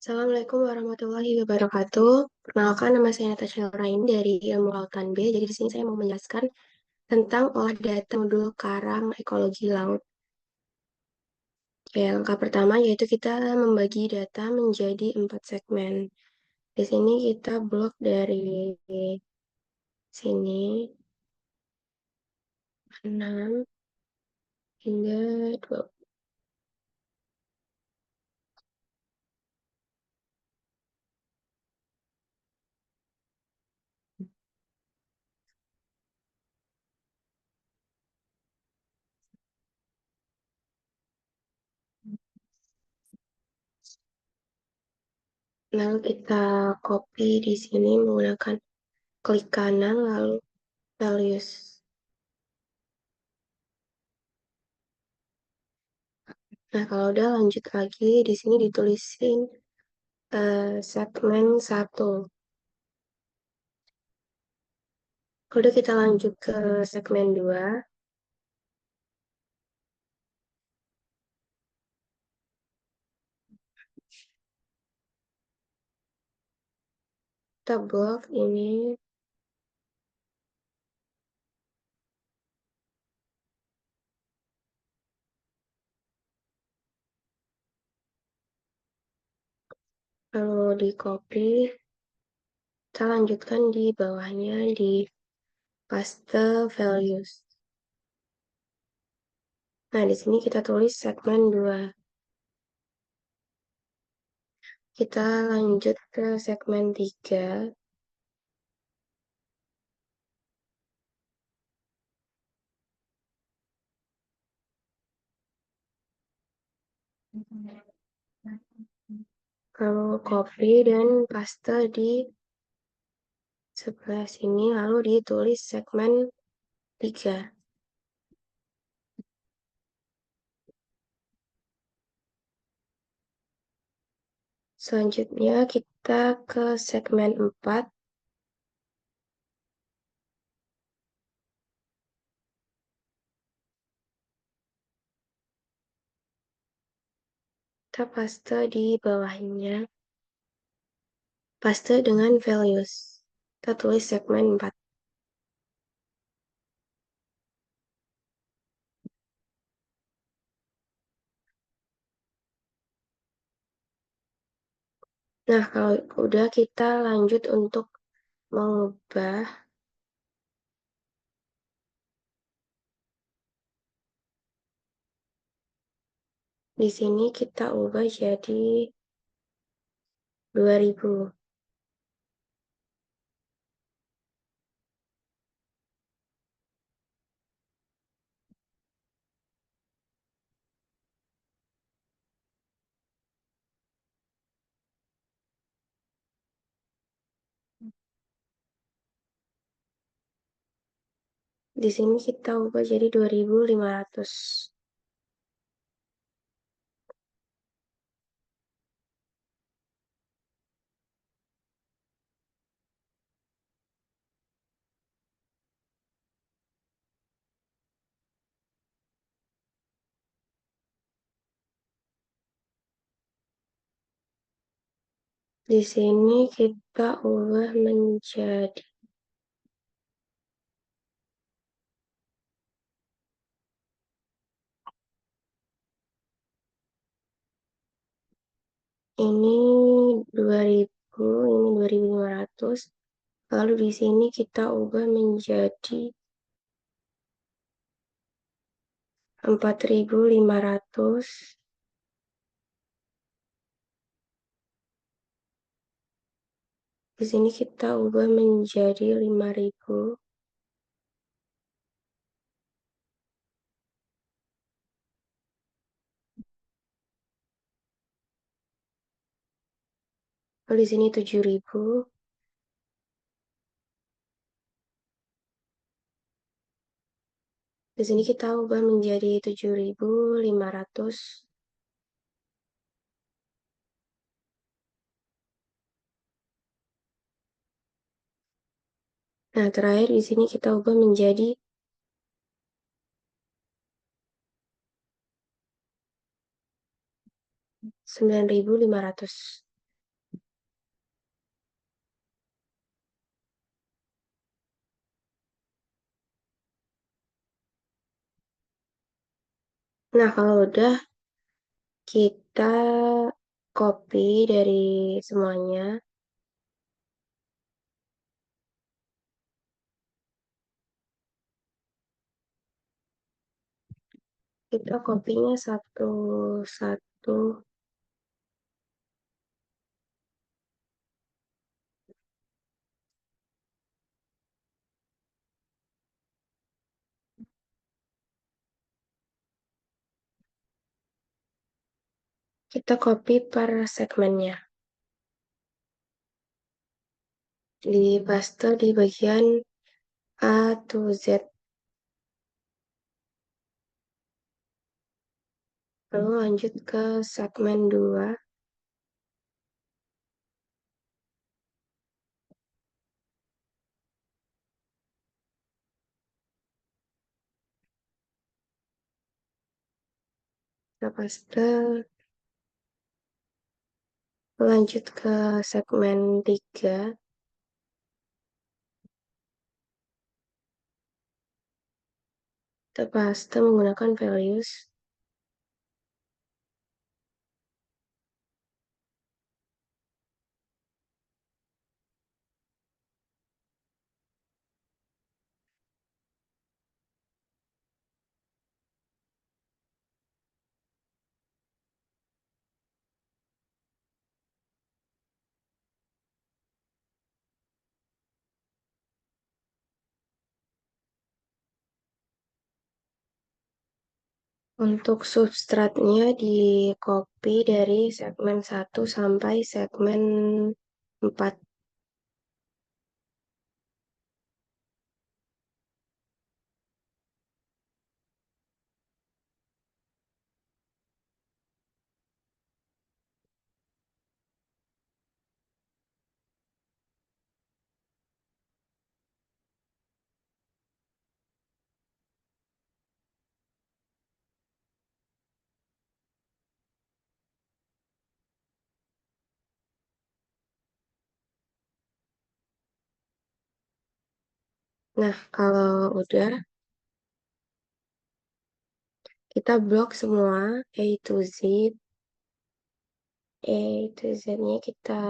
Assalamualaikum warahmatullahi wabarakatuh. Perkenalkan, nama saya Natasha Nuraini dari Ilmu Lautan B. Jadi di sini saya mau menjelaskan tentang olah data modul Karang Ekologi Laut. Oke, langkah pertama yaitu kita membagi data menjadi 4 segmen. Di sini kita blok dari sini 6 hingga 20. Lalu kita copy di sini menggunakan klik kanan lalu values. Nah, kalau udah lanjut lagi di sini ditulisin segmen 1. Udah kita lanjut ke segmen 2. Kita blok ini. Lalu di copy. Kita lanjutkan di bawahnya di paste values. Nah, di sini kita tulis segmen 2. Kita lanjut ke segmen 3. Lalu copy dan paste di sebelah sini, lalu ditulis segmen 3. Selanjutnya kita ke segmen 4. Kita paste di bawahnya. Paste dengan values. Kita tulis segmen 4. Nah, kalau udah kita lanjut untuk mengubah. Di sini kita ubah jadi 2000. Di sini kita ubah jadi 2500. Di sini kita ubah menjadi ini 2000, ini 2500. Lalu di sini kita ubah menjadi 4500. Di sini kita ubah menjadi 5000. Lalu di sini 7000. Di sini kita ubah menjadi 7500. Nah, terakhir di sini kita ubah menjadi 9.500. Nah, kalau udah kita copy dari semuanya. Kita copy-nya satu-satu. Kita copy per segmennya. Di paste di bagian A to Z. Lalu lanjut ke segmen 2. Kita paste. Lanjut ke segmen 3. Kita paste menggunakan values. Untuk substratnya di copy dari segmen 1 sampai segmen 4. Nah, kalau udah, kita blok semua A to Z. A to Z-nya kita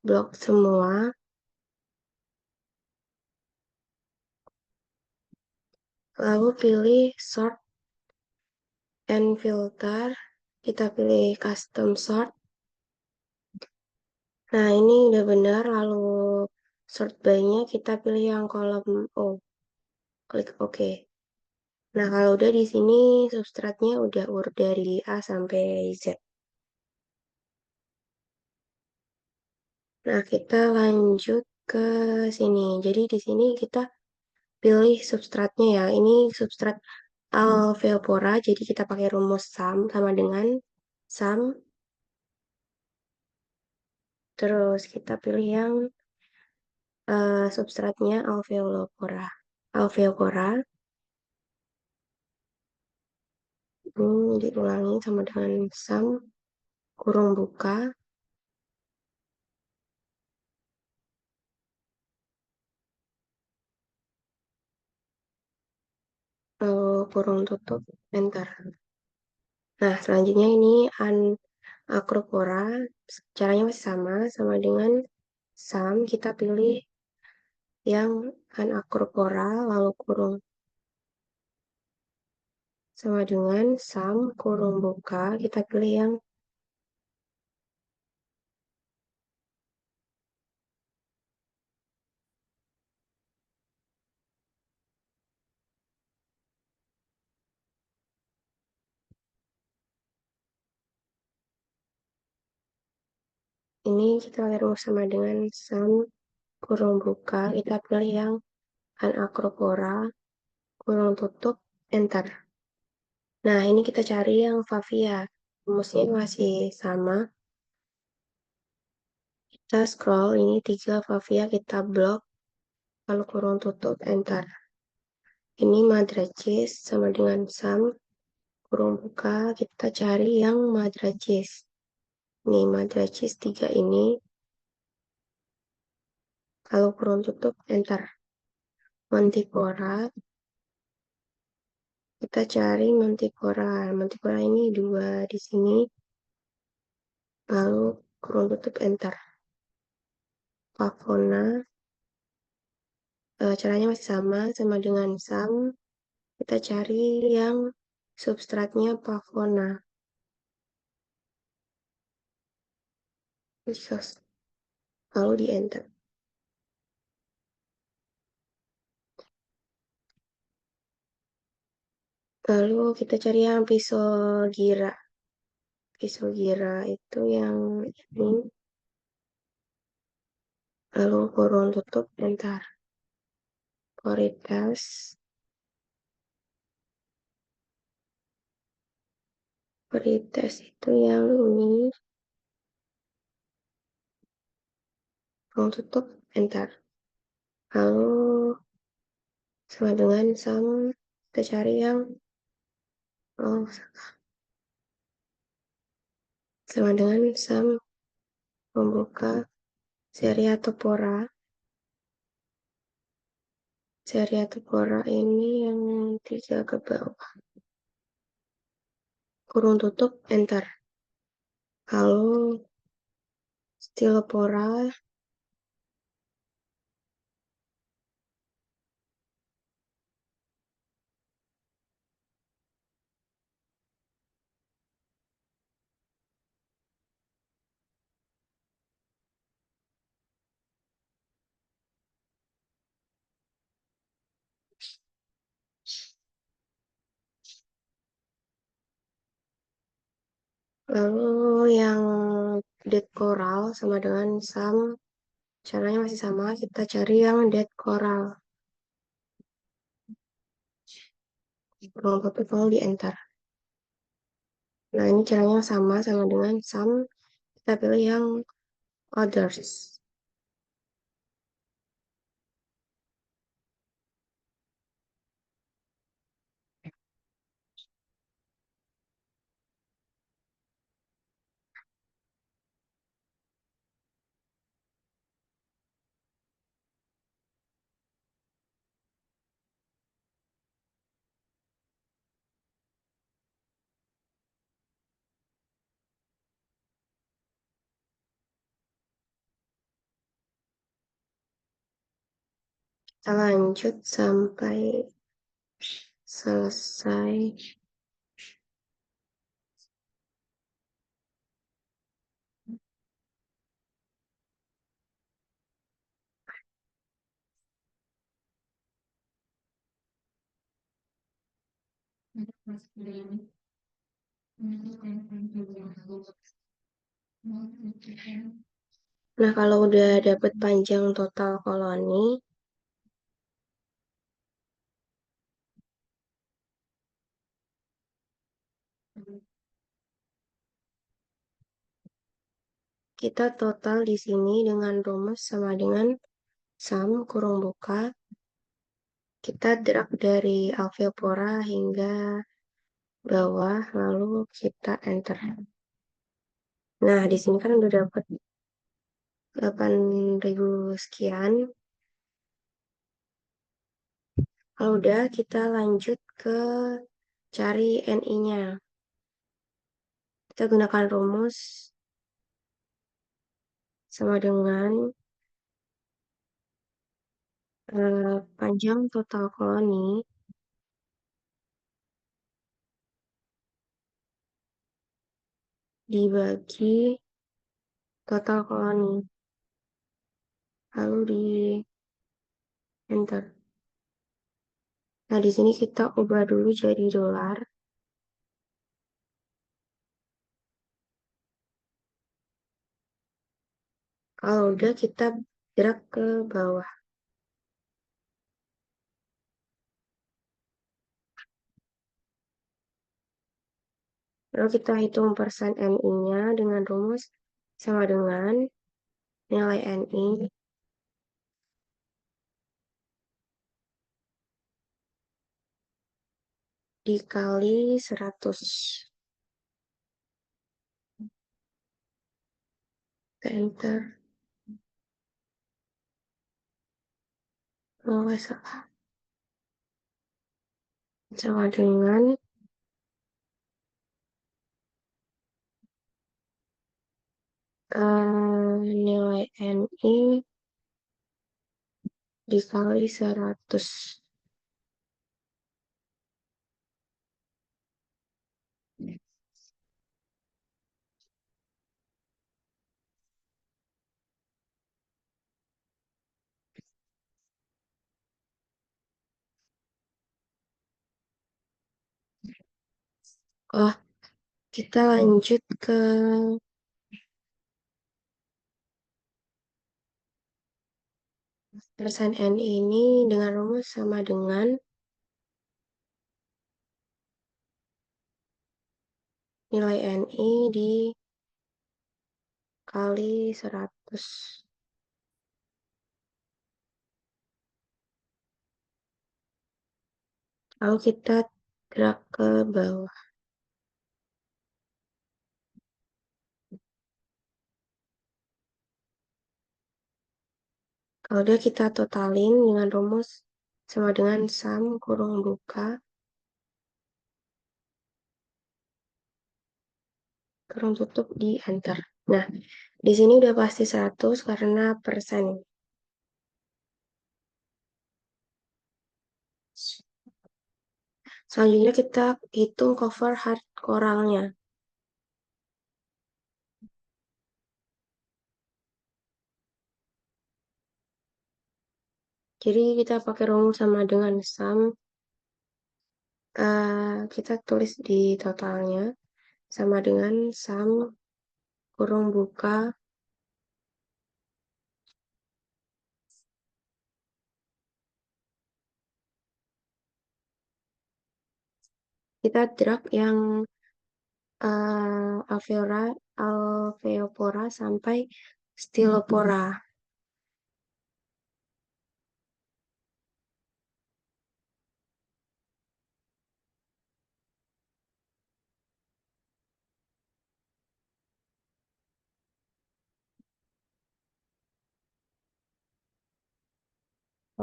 blok semua. Lalu pilih sort and filter. Kita pilih custom sort. Nah, ini udah benar. Lalu sort by-nya kita pilih yang kolom O. Klik OK. Nah, kalau udah di sini substratnya udah dari A sampai Z. Nah, kita lanjut ke sini. Jadi di sini kita pilih substratnya ya. Ini substrat alveopora, jadi kita pakai rumus sum sama dengan sum. Terus kita pilih yang substratnya alveolopora. Alveopora. Ini diulangi sama dengan sum kurung buka. Kurung tutup, enter. Nah, selanjutnya ini acropora. Caranya masih sama dengan sum. Kita pilih yang acropora, lalu kurung sama dengan sum kurung buka. Kita pilih yang ini. Kita rumus sama dengan sum kurung buka. Kita pilih yang acropora, kurung tutup, enter. Nah, ini kita cari yang Favia. Rumusnya masih sama. Kita scroll, ini 3 Favia, kita blok, lalu kurung tutup, enter. Ini madracis sama dengan sum, kurung buka, kita cari yang madracis. nih matrices 3 ini, kalau kurung tutup, enter. Mantipora, kita cari Mantipora. Mantipora ini 2 di sini, lalu kurung tutup, enter. Favona, caranya masih sama dengan sum. Kita cari yang substratnya Favona. Lalu di enter. Lalu kita cari yang Physogyra. Physogyra itu yang ini. Lalu kurung tutup, enter. Poritas. Poritas itu yang ini. Kurung tutup, enter. Lalu sama dengan sum, kita cari yang oh, sama dengan sum membuka Seriatopora. Seriatopora ini yang 3 ke bawah. Kurung tutup, enter. Lalu Stylopora, lalu yang dead coral sama dengan sum, caranya masih sama, kita cari yang dead coral. Kurung tutup, lalu di enter. Nah, ini caranya sama dengan sum, kita pilih yang others. Kita lanjut sampai selesai. Nah, kalau udah dapet panjang total koloni, kita total di sini dengan rumus sama dengan sum kurung buka. Kita drag dari alveopora hingga bawah, lalu kita enter. Nah, di sini kan udah dapat 8.000 sekian. Kalau udah, kita lanjut ke cari NI-nya. Kita gunakan rumus sama dengan panjang total koloni dibagi total koloni. Lalu di enter. Nah, di sini kita ubah dulu jadi dolar. Kalau udah, kita drag ke bawah. Lalu kita hitung persen NI-nya dengan rumus sama dengan nilai NI dikali 100. enter. Oh, nggak salah. Sama dengan nilai NI dikali 100. Oh, kita lanjut ke persen NI ini dengan rumus sama dengan nilai NI dikali 100. Lalu kita drag ke bawah. Kalau udah kita totalin dengan rumus sama dengan sum kurung buka kurung tutup di enter. Nah, di sini udah pasti 100 karena persen. Selanjutnya kita hitung cover hard koralnya. Jadi kita pakai rumus sama dengan sum. Kita tulis di totalnya sama dengan sum kurung buka kita drag yang alveopora sampai stylopora.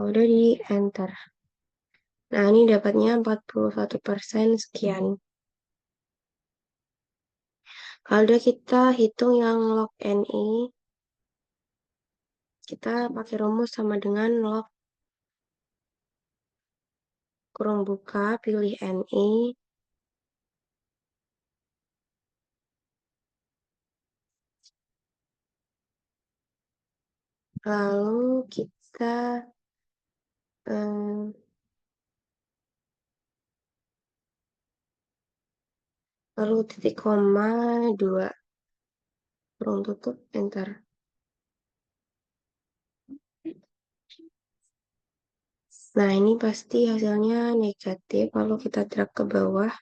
Kalau udah di enter. Nah, ini dapatnya 41% sekian. Kalau udah kita hitung yang log NI, kita pakai rumus sama dengan log kurung buka, pilih NI, lalu kita eh, lalu titik koma 2 kurung tutup enter. Nah, ini pasti hasilnya negatif kalau kita drag ke bawah.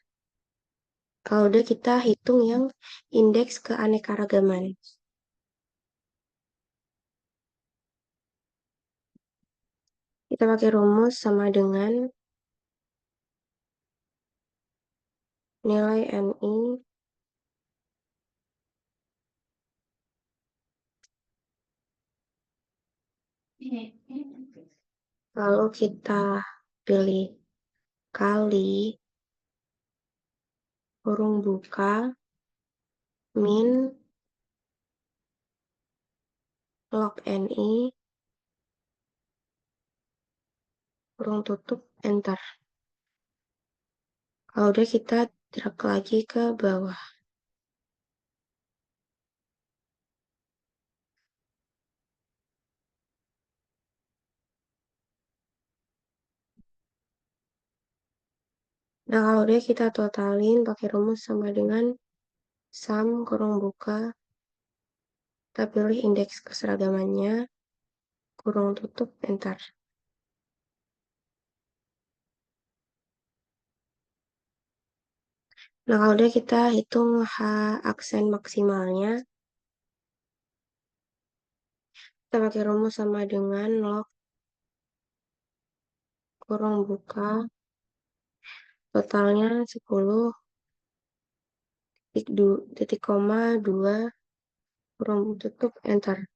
Kalau udah kita hitung yang indeks keanekaragaman. Kita pakai rumus sama dengan nilai NI lalu kita pilih kali kurung buka min log NI kurung tutup enter. Kalau udah kita drag lagi ke bawah. Nah, kalau udah kita totalin pakai rumus sama dengan sum kurung buka, kita pilih indeks keseragamannya, kurung tutup enter. Nah, kalau udah kita hitung aksen maksimalnya, kita pakai rumus sama dengan log kurung buka, totalnya 10 titik koma 2 kurung tutup, enter.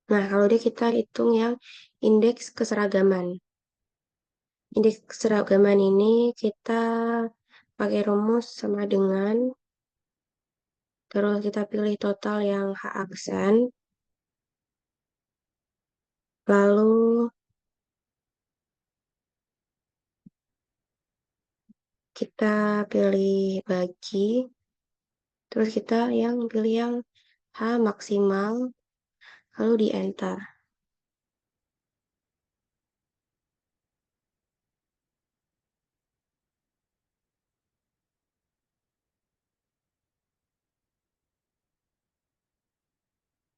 Nah, kalau dia kita hitung yang indeks keseragaman. Indeks keseragaman ini kita pakai rumus sama dengan, terus kita pilih total yang H aksen, lalu kita pilih bagi, terus kita pilih yang H maksimal, lalu di enter.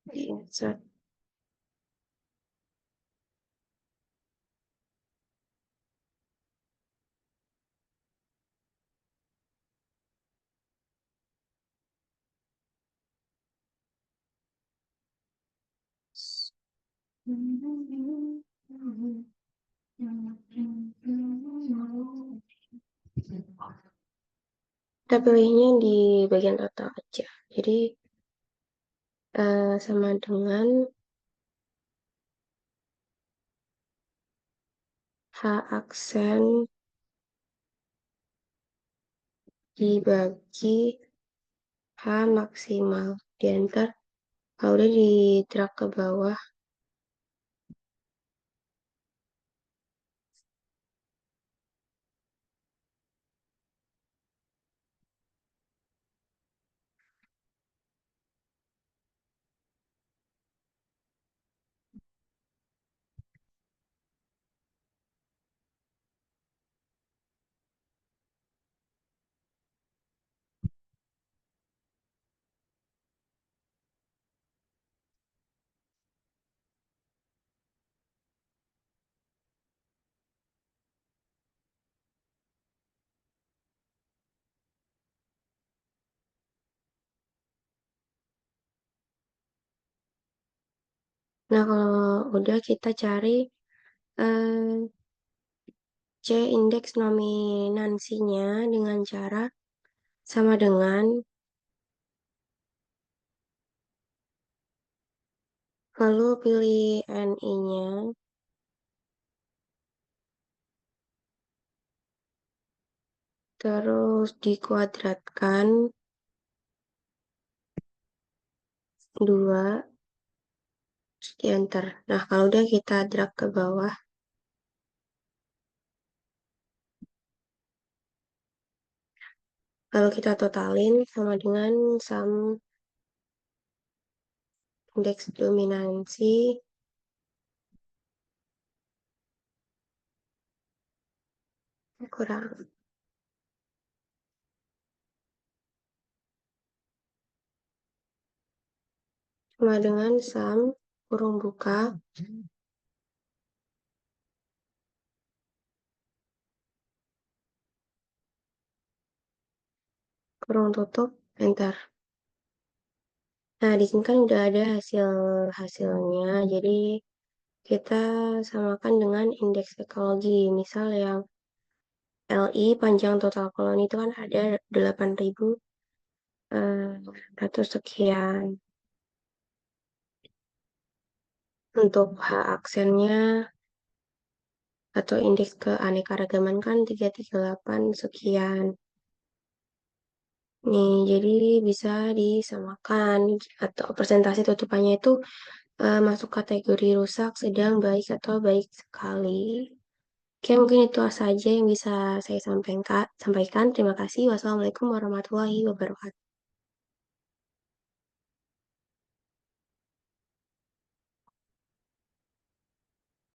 Di insert. Kita pilihnya di bagian total aja. Jadi sama dengan H aksen dibagi H maksimal. Di enter. Kalau udah di drag ke bawah. Nah, kalau udah kita cari eh, C indeks nominansinya dengan cara sama dengan, lalu pilih NI-nya, terus dikuadratkan 2, terus di enter. Nah, kalau udah kita drag ke bawah, lalu kita totalin sama dengan sum indeks dominansi kurang sama dengan sum kurung buka kurung tutup, enter. Nah, di sini kan udah ada hasilnya, jadi kita samakan dengan indeks ekologi. Misal yang LI panjang total koloni itu kan ada 8.100 sekian. Untuk H aksennya atau indeks keanekaragaman kan 338 sekian. Nih, jadi bisa disamakan atau presentasi tutupannya itu masuk kategori rusak, sedang, baik, atau baik sekali. Oke, mungkin itu saja yang bisa saya sampaikan. Terima kasih. Wassalamualaikum warahmatullahi wabarakatuh.